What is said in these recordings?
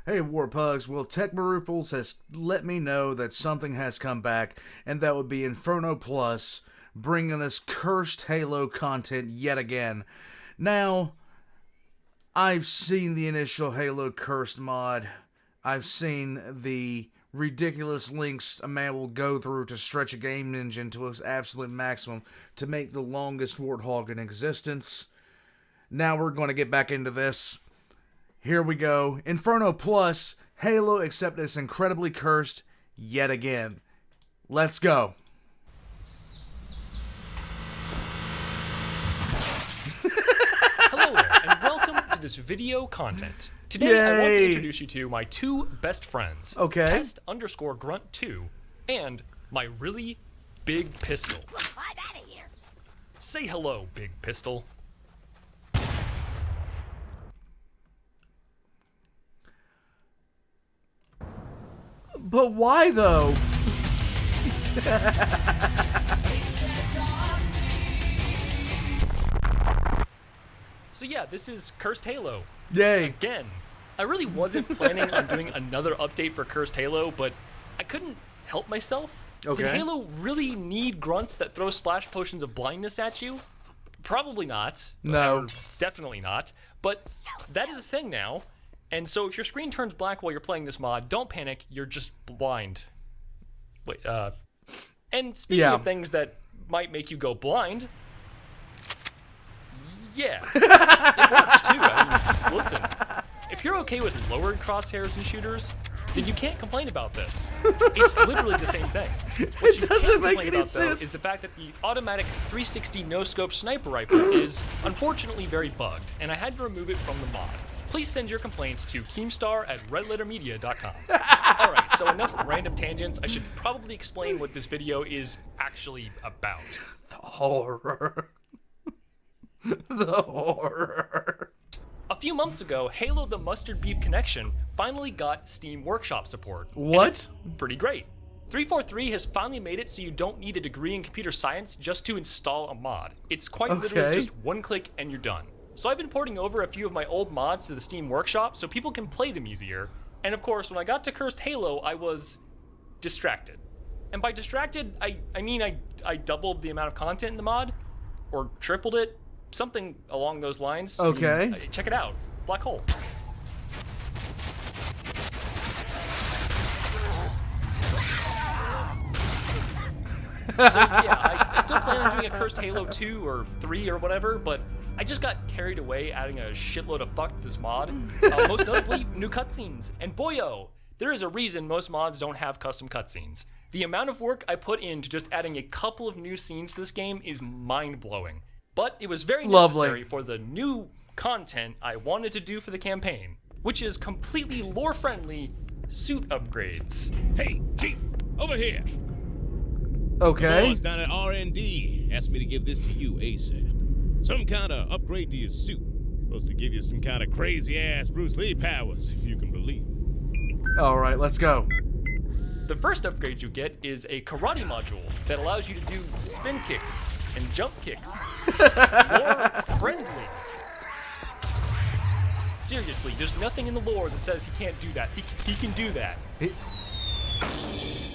Hey, Warpugs. Well, Tech Maruples has let me know that something has come back, and that would be Inferno Plus, bringing us cursed Halo content yet again. Now, I've seen the initial Halo Cursed mod. I've seen the ridiculous links a man will go through to stretch a game engine to its absolute maximum to make the longest warthog in existence. Now we're going to get back into this. Here we go. Inferno Plus, Halo, except it's incredibly cursed yet again. Let's go. Hello there, and welcome to this video content. Today, I want to introduce you to my two best friends. Okay. Test_grunt2 and my really big pistol. I'm out of here. Say hello, big pistol. But why though? So yeah, this is Cursed Halo. Yay. Again. I really wasn't planning on doing another update for Cursed Halo, but I couldn't help myself. Okay. Did Halo really need grunts that throw splash potions of blindness at you? Probably not. No. Or definitely not. But that is a thing now. And so if your screen turns black while you're playing this mod, don't panic, you're just blind. Wait, and speaking of things that might make you go blind, yeah, it works too. I mean, listen, if you're okay with lowered crosshairs in shooters, then you can't complain about this. It's literally the same thing. What you doesn't can't make complain any about, though, sense. is the fact that the automatic 360 no-scope sniper rifle is unfortunately very bugged, and I had to remove it from the mod. Please send your complaints to keemstar@redlettermedia.com. Alright, so enough random tangents. I should probably explain what this video is actually about. The horror. The horror. A few months ago, Halo the Mustard Beef Connection finally got Steam Workshop support. What? And it's pretty great. 343 has finally made it so you don't need a degree in computer science just to install a mod. It's quite literally just one click and you're done. So I've been porting over a few of my old mods to the Steam Workshop so people can play them easier. And of course, when I got to Cursed Halo, I was distracted. And by distracted, I mean I doubled the amount of content in the mod, or tripled it, something along those lines. Okay. I mean, check it out, Black Hole. So yeah, I still plan on doing a Cursed Halo 2 or 3 or whatever, but I just got carried away adding a shitload of fuck to this mod. Most notably, new cutscenes. And boyo, there is a reason most mods don't have custom cutscenes. The amount of work I put into just adding a couple of new scenes to this game is mind-blowing. But it was very necessary for the new content I wanted to do for the campaign, which is completely lore-friendly suit upgrades. Hey, Chief, over here. Okay. The boys down at R&D asked me to give this to you ASAP. Some kind of upgrade to your suit. Supposed to give you some kind of crazy-ass Bruce Lee powers, if you can believe it. Alright, let's go. The first upgrade you get is a karate module that allows you to do spin kicks and jump kicks. More friendly. Seriously, there's nothing in the lore that says he can't do that. He can do that.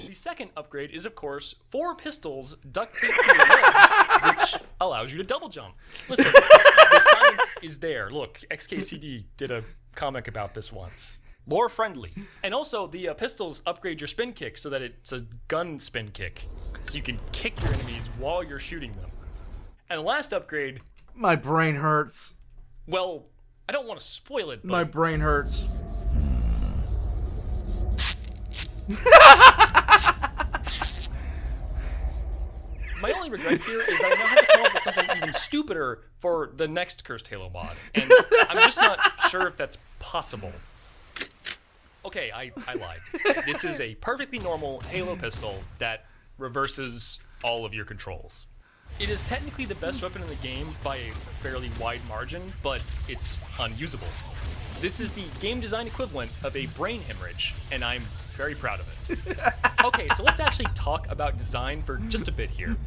The second upgrade is, of course, 4 pistols duct taped to your legs, which allows you to double jump. Listen, the science is there. Look, XKCD did a comic about this once. Lore friendly. And also, the pistols upgrade your spin kick so that it's a gun spin kick. So you can kick your enemies while you're shooting them. And the last upgrade... My brain hurts. Well, I don't want to spoil it, but... My brain hurts. My only regret here is that I now have to come up with something even stupider for the next Cursed Halo mod. And I'm just not sure if that's possible. Okay, I lied. This is a perfectly normal Halo pistol that reverses all of your controls. It is technically the best weapon in the game by a fairly wide margin, but it's unusable. This is the game design equivalent of a brain hemorrhage, and I'm very proud of it. Okay, so let's actually talk about design for just a bit here.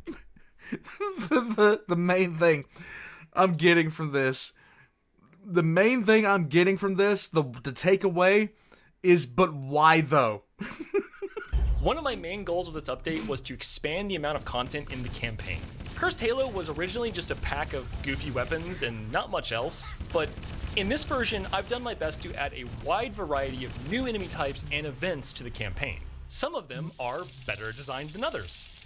the main thing I'm getting from this, the takeaway but why though? One of my main goals with this update was to expand the amount of content in the campaign. Cursed Halo was originally just a pack of goofy weapons and not much else, but in this version, I've done my best to add a wide variety of new enemy types and events to the campaign. Some of them are better designed than others.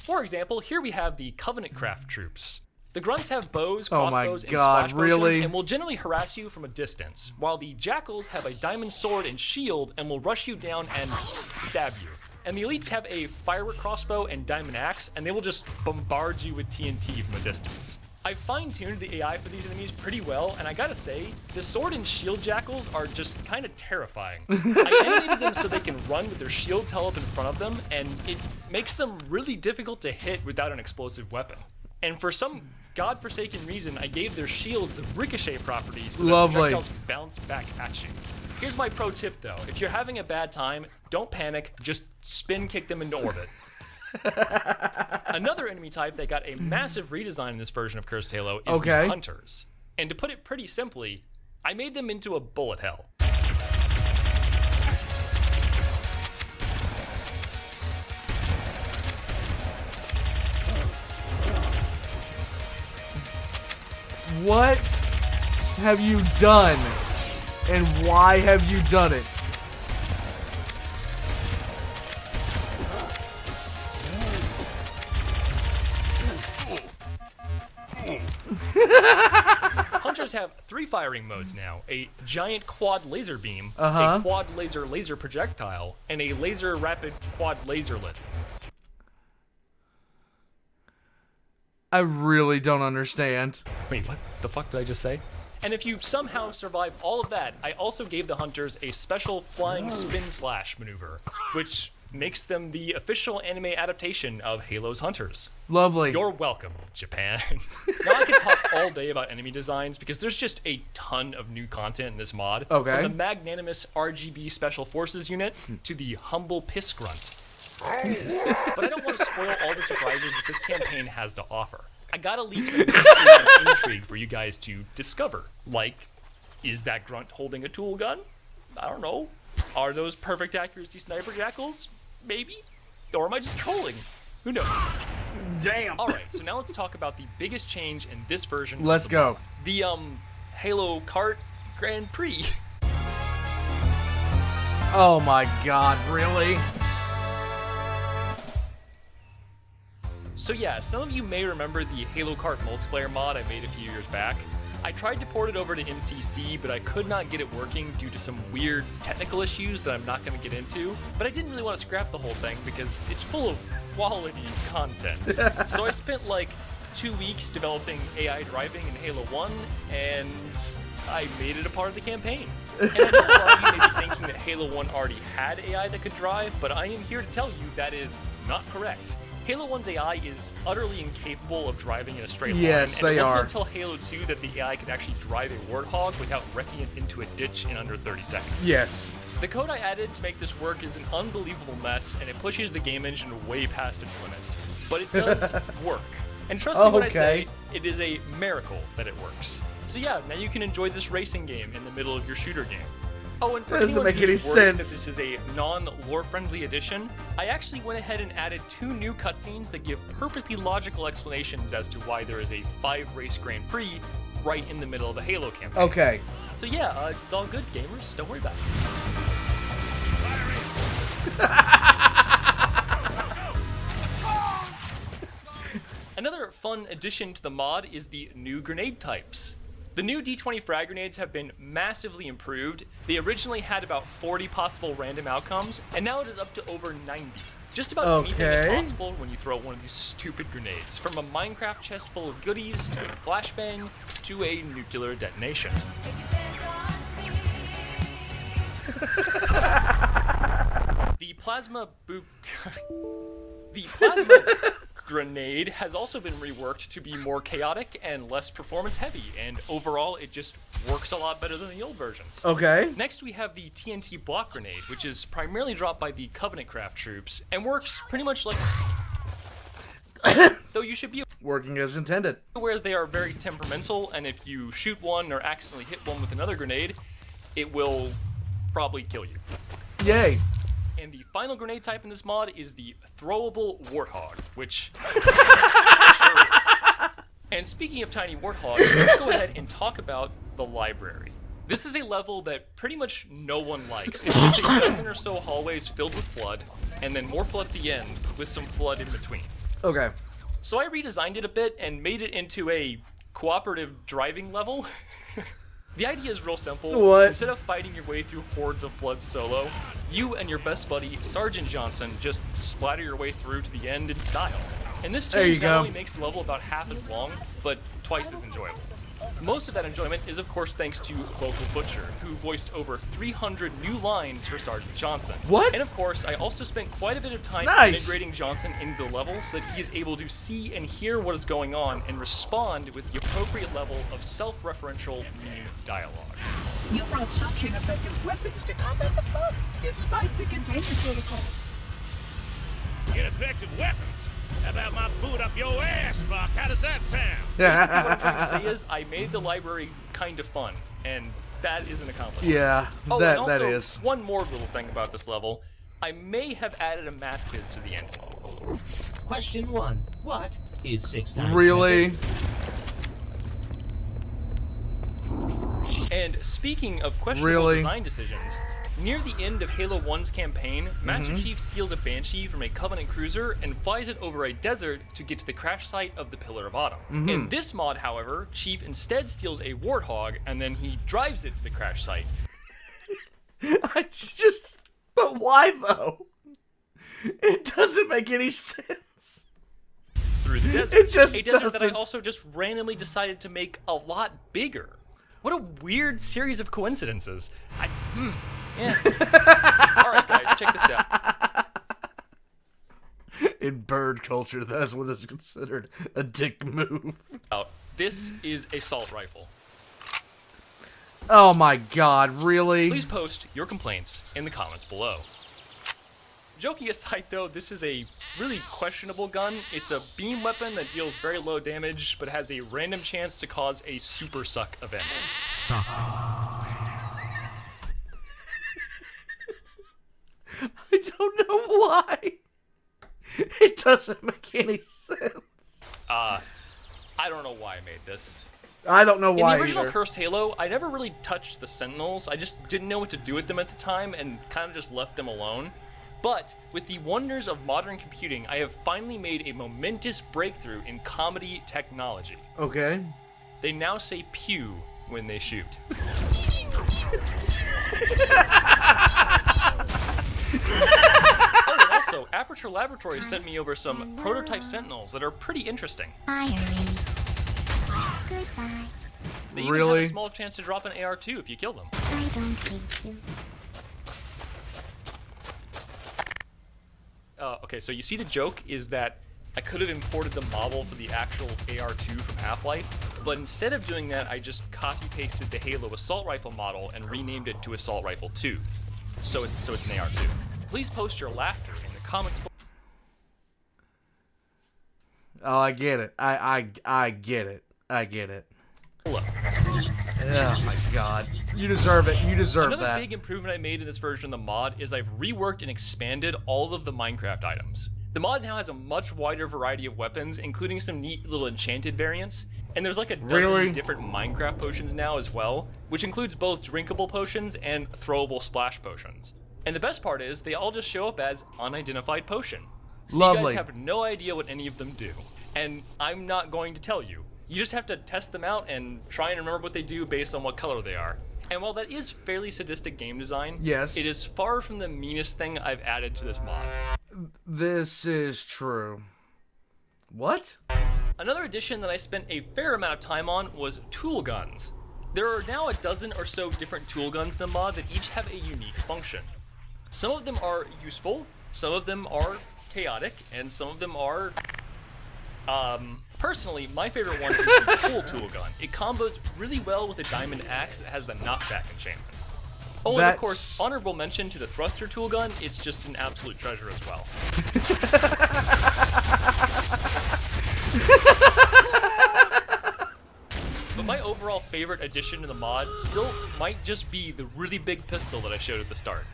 For example, here we have the Covenant Craft troops. The grunts have bows, crossbows, and splash potions, and will generally harass you from a distance, while the jackals have a diamond sword and shield and will rush you down and stab you. And the elites have a firework crossbow and diamond axe, and they will just bombard you with TNT from a distance. I fine-tuned the AI for these enemies pretty well, and I gotta say, the sword and shield jackals are just kind of terrifying. I animated them so they can run with their shields held up in front of them, and it makes them really difficult to hit without an explosive weapon. And for some godforsaken reason, I gave their shields the ricochet properties so that projectiles bounce back at you. Here's my pro tip though, if you're having a bad time, don't panic, just spin kick them into orbit. Another enemy type that got a massive redesign in this version of Cursed Halo is the Hunters. And to put it pretty simply, I made them into a bullet hell. What have you done? And why have you done it? Hunters have 3 firing modes now: a giant quad laser beam, a quad laser projectile, and a laser rapid quad laserlet. I really don't understand. Wait, what the fuck did I just say? And if you somehow survive all of that, I also gave the Hunters a special flying spin slash maneuver, which makes them the official anime adaptation of Halo's Hunters. Lovely. You're welcome, Japan. Now I can talk all day about enemy designs because there's just a ton of new content in this mod. Okay. From the magnanimous RGB Special Forces unit to the humble piss grunt. But I don't want to spoil all the surprises that this campaign has to offer. I gotta leave some mystery and intrigue for you guys to discover. Like, is that grunt holding a tool gun? I don't know. Are those perfect accuracy sniper jackals? Maybe? Or am I just trolling? Who knows? Damn. Alright, so now let's talk about the biggest change in this version. Let's go. The, Halo Kart Grand Prix. Oh my god, really? So yeah, some of you may remember the Halo Kart multiplayer mod I made a few years back. I tried to port it over to MCC, but I could not get it working due to some weird technical issues that I'm not going to get into. But I didn't really want to scrap the whole thing because it's full of quality content. So I spent like 2 weeks developing AI driving in Halo 1, and I made it a part of the campaign. And I know a lot of you may be thinking that Halo 1 already had AI that could drive, but I am here to tell you that is not correct. Halo 1's AI is utterly incapable of driving in a straight line. Yes, they are. It wasn't are. until Halo 2 that the AI could actually drive a Warthog without wrecking it into a ditch in under 30 seconds. Yes. The code I added to make this work is an unbelievable mess, and it pushes the game engine way past its limits. But it does work. And trust me when I say, it is a miracle that it works. So yeah, now you can enjoy this racing game in the middle of your shooter game. Oh, and for that doesn't anyone make any who's worried sense. that this is a non-lore-friendly edition, I actually went ahead and added 2 new cutscenes that give perfectly logical explanations as to why there is a 5-race Grand Prix right in the middle of the Halo campaign. Okay. So yeah, it's all good, gamers. Don't worry about it. Another fun addition to the mod is the new grenade types. The new D20 frag grenades have been massively improved. They originally had about 40 possible random outcomes, and now it is up to over 90. Just about anything is possible when you throw one of these stupid grenades, from a Minecraft chest full of goodies, to a flashbang, to a nuclear detonation. The plasma grenade has also been reworked to be more chaotic and less performance heavy, and overall it just works a lot better than the old versions. Okay. Next we have the TNT block grenade, which is primarily dropped by the Covenant Craft troops and works pretty much like though you should be working as intended. Where they are very temperamental, and if you shoot one or accidentally hit one with another grenade, it will probably kill you. Yay. And the final grenade type in this mod is the throwable warthog, which sure is. And speaking of tiny warthogs, let's go ahead and talk about the library. This is a level that pretty much no one likes. It's just a dozen or so hallways filled with flood, and then more flood at the end with some flood in between. Okay. So I redesigned it a bit and made it into a cooperative driving level. The idea is real simple. What? Instead of fighting your way through hordes of flood solo, you and your best buddy, Sergeant Johnson, just splatter your way through to the end in style. And this change not only makes the level about half as long, but twice as enjoyable. Most of that enjoyment is, of course, thanks to Vocal Butcher, who voiced over 300 new lines for Sergeant Johnson. What? And of course, I also spent quite a bit of time integrating Johnson into the level so that he is able to see and hear what is going on and respond with the appropriate level of self-referential meme dialogue. You brought such ineffective weapons to combat the flood, despite the containment protocols. Ineffective weapons? How about my boot up your ass, Buck? How does that sound? Basically, what I'm trying to say is I made the library kind of fun, and that is an accomplishment. Yeah, and that also, is. One more little thing about this level. I may have added a math quiz to the end. Question 1. What is 6 times Really? 7? And speaking of questionable design decisions, near the end of Halo 1's campaign, Master Chief steals a Banshee from a Covenant cruiser and flies it over a desert to get to the crash site of the Pillar of Autumn. In this mod, however, Chief instead steals a Warthog and then he drives it to the crash site. But why though? It doesn't make any sense. Through the desert. It just a desert that I doesn't. also just randomly decided to make a lot bigger. What a weird series of coincidences. Yeah. Alright guys, check this out. In bird culture, that's what is considered a dick move. This is a assault rifle. Oh my god, really? Please post your complaints in the comments below. Joking aside though, this is a really questionable gun. It's a beam weapon that deals very low damage, but has a random chance to cause a super suck event. Suck. I don't know why. It doesn't make any sense. I don't know why I made this. I don't know why In the original either. Cursed Halo, I never really touched the Sentinels. I just didn't know what to do with them at the time and kind of just left them alone. But with the wonders of modern computing, I have finally made a momentous breakthrough in comedy technology. Okay. They now say pew when they shoot. Oh, and also, Aperture Laboratories sent me over some prototype Sentinels that are pretty interesting. Firing. Goodbye. They even have a small chance to drop an AR-2 if you kill them. I don't hate you. Okay, so you see the joke is that I could have imported the model for the actual AR-2 from Half-Life, but instead of doing that, I just copy-pasted the Halo Assault Rifle model and renamed it to Assault Rifle 2. So it's an AR-2. Please post your laughter in the comments below. Oh, I get it. I get it. I get it. Below. Oh my god. You deserve it. You deserve Another that. big improvement I made in this version of the mod is I've reworked and expanded all of the Minecraft items. The mod now has a much wider variety of weapons, including some neat little enchanted variants, and there's like a dozen different Minecraft potions now as well, which includes both drinkable potions and throwable splash potions. And the best part is, they all just show up as unidentified potion. So Lovely. you guys have no idea what any of them do, and I'm not going to tell you. You just have to test them out and try and remember what they do based on what color they are. And while that is fairly sadistic game design, yes, it is far from the meanest thing I've added to this mod. This is true. What? Another addition that I spent a fair amount of time on was tool guns. There are now a dozen or so different tool guns in the mod that each have a unique function. Some of them are useful, some of them are chaotic, and some of them are, personally, my favorite one is the tool gun. It combos really well with a diamond axe that has the knockback enchantment. Oh, and of course, honorable mention to the thruster tool gun, it's just an absolute treasure as well. But my overall favorite addition to the mod still might just be the really big pistol that I showed at the start.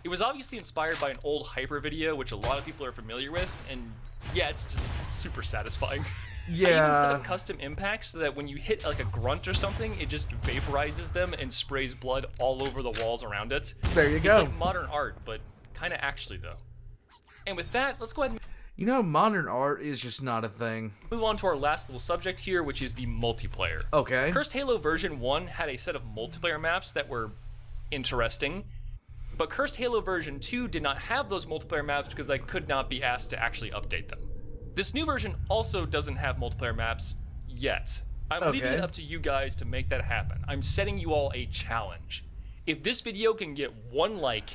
It was obviously inspired by an old Hyper video, which a lot of people are familiar with, and yeah, it's just super satisfying. I even set up custom impacts so that when you hit like a grunt or something, it just vaporizes them and sprays blood all over the walls around it. There you go. It's like modern art, but kind of actually though. And with that, let's go ahead and You know, modern art is just not a thing. move on to our last little subject here, which is the multiplayer. Okay. Cursed Halo version 1 had a set of multiplayer maps that were interesting, but Cursed Halo version 2 did not have those multiplayer maps because I could not be asked to actually update them. This new version also doesn't have multiplayer maps yet. I'm leaving it up to you guys to make that happen. I'm setting you all a challenge. If this video can get 1 like,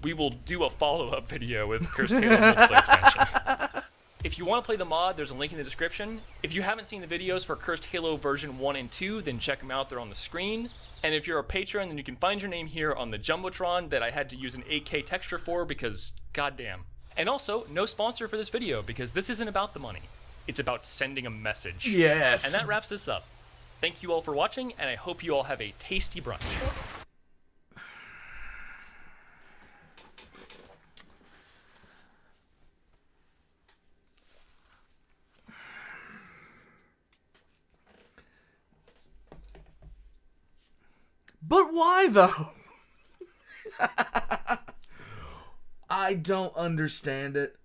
we will do a follow-up video with Cursed Halo multiplayer expansion. If you want to play the mod, there's a link in the description. If you haven't seen the videos for Cursed Halo version 1 and 2, then check them out. They're on the screen. And if you're a patron, then you can find your name here on the Jumbotron that I had to use an 8K texture for because goddamn. And also, no sponsor for this video because this isn't about the money. It's about sending a message. Yes. And that wraps this up. Thank you all for watching, and I hope you all have a tasty brunch. But why, though? I don't understand it.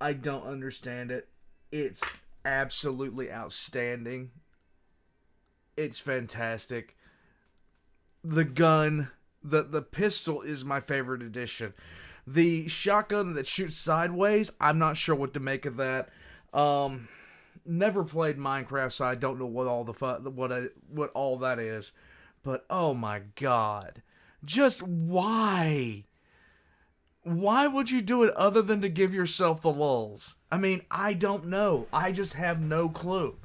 I don't understand it. It's absolutely outstanding. It's fantastic. The gun, the pistol is my favorite addition. The shotgun that shoots sideways, I'm not sure what to make of that. Never played Minecraft, so I don't know what all what all that is. But oh my god. Just why? Why would you do it other than to give yourself the lulz? I mean, I don't know. I just have no clue.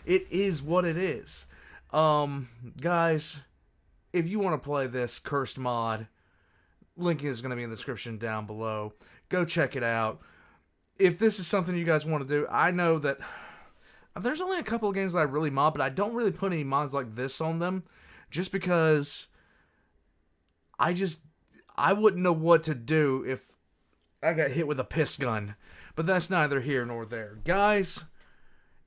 It is what it is. Guys, if you want to play this cursed mod, link is going to be in the description down below. Go check it out. If this is something you guys want to do, I know that there's only a couple of games that I really mod, but I don't really put any mods like this on them. Just because I wouldn't know what to do if I got hit with a piss gun. But that's neither here nor there. Guys,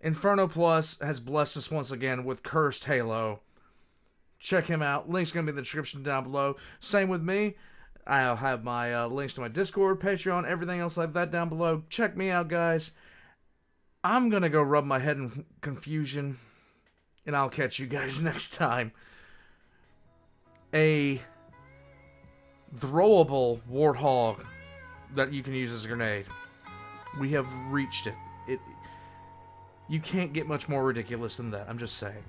InfernoPlus has blessed us once again with Cursed Halo. Check him out. Link's going to be in the description down below. Same with me. I'll have my links to my Discord, Patreon, everything else like that down below. Check me out, guys. I'm going to go rub my head in confusion. And I'll catch you guys next time. A throwable warthog that you can use as a grenade. We have reached it. You can't get much more ridiculous than that. I'm just saying.